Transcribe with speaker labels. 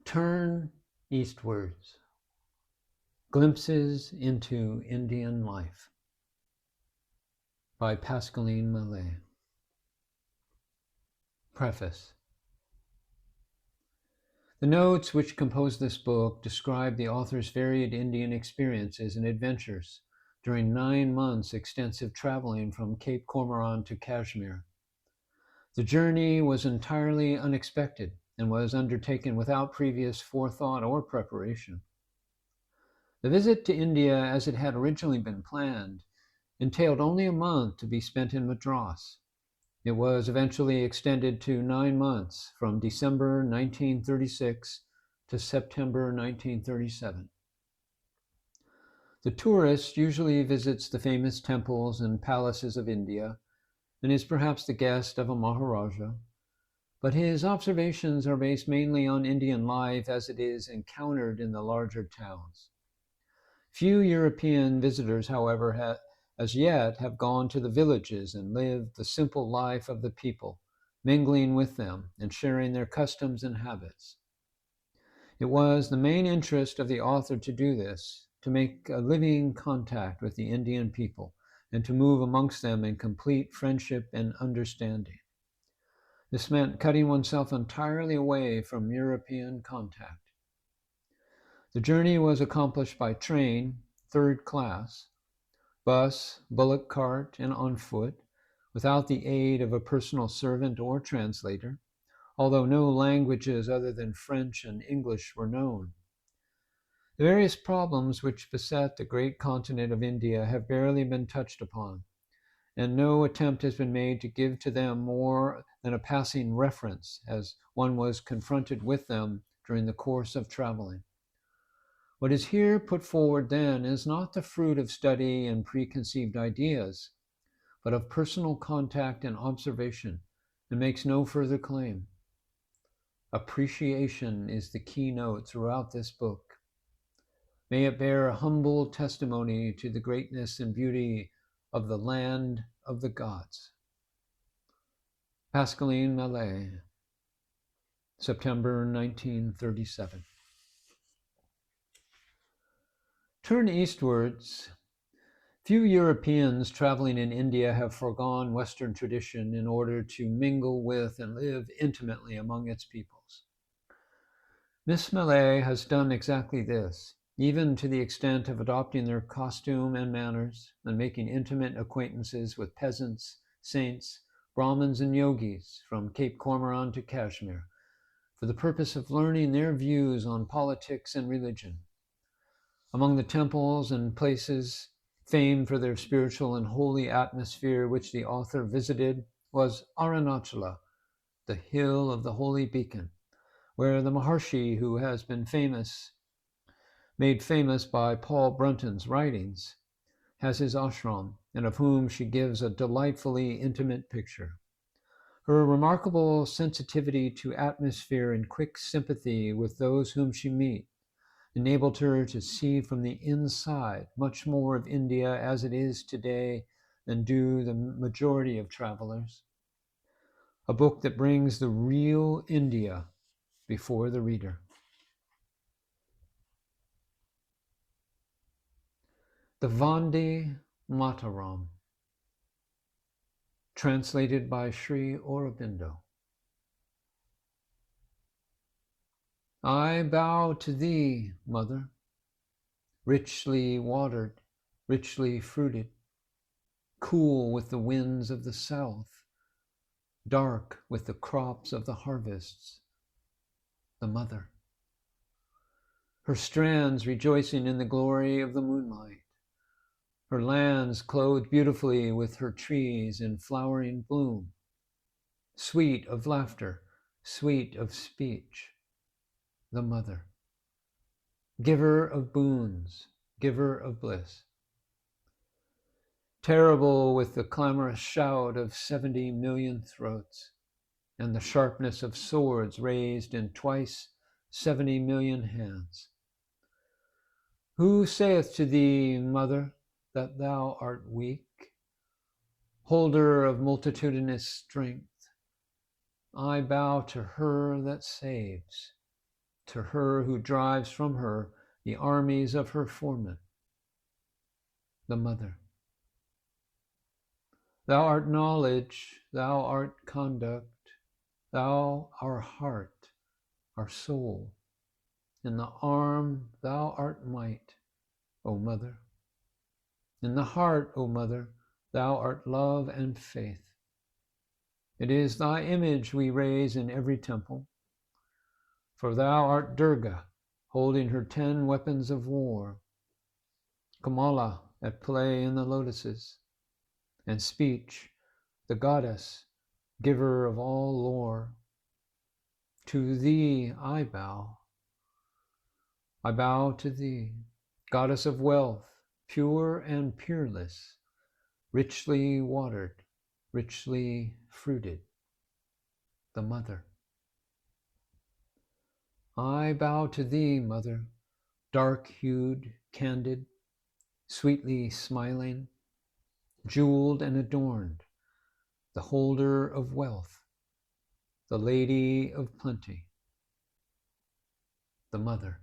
Speaker 1: Turn Eastwards, Glimpses into Indian Life by Pascaline Mallet. Preface. The notes which compose this book describe the author's varied Indian experiences and adventures during 9 months' extensive traveling from Cape Comorin to Kashmir. The journey was entirely unexpected and was undertaken without previous forethought or preparation. The visit to India, as it had originally been planned, entailed only a month to be spent in Madras. It was eventually extended to 9 months, from December 1936 to September 1937. The tourist usually visits the famous temples and palaces of India and is perhaps the guest of a Maharaja, but his observations are based mainly on Indian life as it is encountered in the larger towns. Few European visitors, however, as yet have gone to the villages and lived the simple life of the people, mingling with them and sharing their customs and habits. It was the main interest of the author to do this, to make a living contact with the Indian people and to move amongst them in complete friendship and understanding. This meant cutting oneself entirely away from European contact. The journey was accomplished by train, third class, bus, bullock cart, and on foot, without the aid of a personal servant or translator, although no languages other than French and English were known. The various problems which beset the great continent of India have barely been touched upon, and no attempt has been made to give to them more than a passing reference, as one was confronted with them during the course of traveling. What is here put forward then is not the fruit of study and preconceived ideas, but of personal contact and observation, and makes no further claim. Appreciation is the keynote throughout this book. May it bear humble testimony to the greatness and beauty of the land of the gods. Pascaline Mallet, September 1937. Turn eastwards. Few Europeans traveling in India have foregone Western tradition in order to mingle with and live intimately among its peoples. Miss Mallet has done exactly this, even to the extent of adopting their costume and manners and making intimate acquaintances with peasants, saints, Brahmins, and yogis from Cape Comorin to Kashmir, for the purpose of learning their views on politics and religion. Among the temples and places famed for their spiritual and holy atmosphere which the author visited was Arunachala, the hill of the holy beacon, where the Maharshi, who has been made famous by Paul Brunton's writings, has his ashram, and of whom she gives a delightfully intimate picture. Her remarkable sensitivity to atmosphere and quick sympathy with those whom she meets enabled her to see from the inside much more of India as it is today than do the majority of travelers. A book that brings the real India before the reader. The Vande Mataram, translated by Sri Aurobindo. I bow to thee, Mother, richly watered, richly fruited, cool with the winds of the south, dark with the crops of the harvests, the Mother. Her strands rejoicing in the glory of the moonlight, her lands clothed beautifully with her trees in flowering bloom, sweet of laughter, sweet of speech, the Mother. Giver of boons, giver of bliss. Terrible with the clamorous shout of 70 million throats, and the sharpness of swords raised in twice 70 million hands. Who saith to thee, Mother, that thou art weak? Holder of multitudinous strength, I bow to her that saves, to her who drives from her the armies of her foemen, the Mother. Thou art knowledge, thou art conduct, thou our heart, our soul. In the arm thou art might, O Mother. In the heart, O Mother, thou art love and faith. It is thy image we raise in every temple, for thou art Durga, holding her 10 weapons of war, Kamala at play in the lotuses, and speech, the goddess, giver of all lore. To thee I bow to thee, goddess of wealth, pure and peerless, richly watered, richly fruited, the Mother. I bow to thee, Mother, dark-hued, candid, sweetly smiling, jeweled and adorned, the holder of wealth, the lady of plenty, the Mother.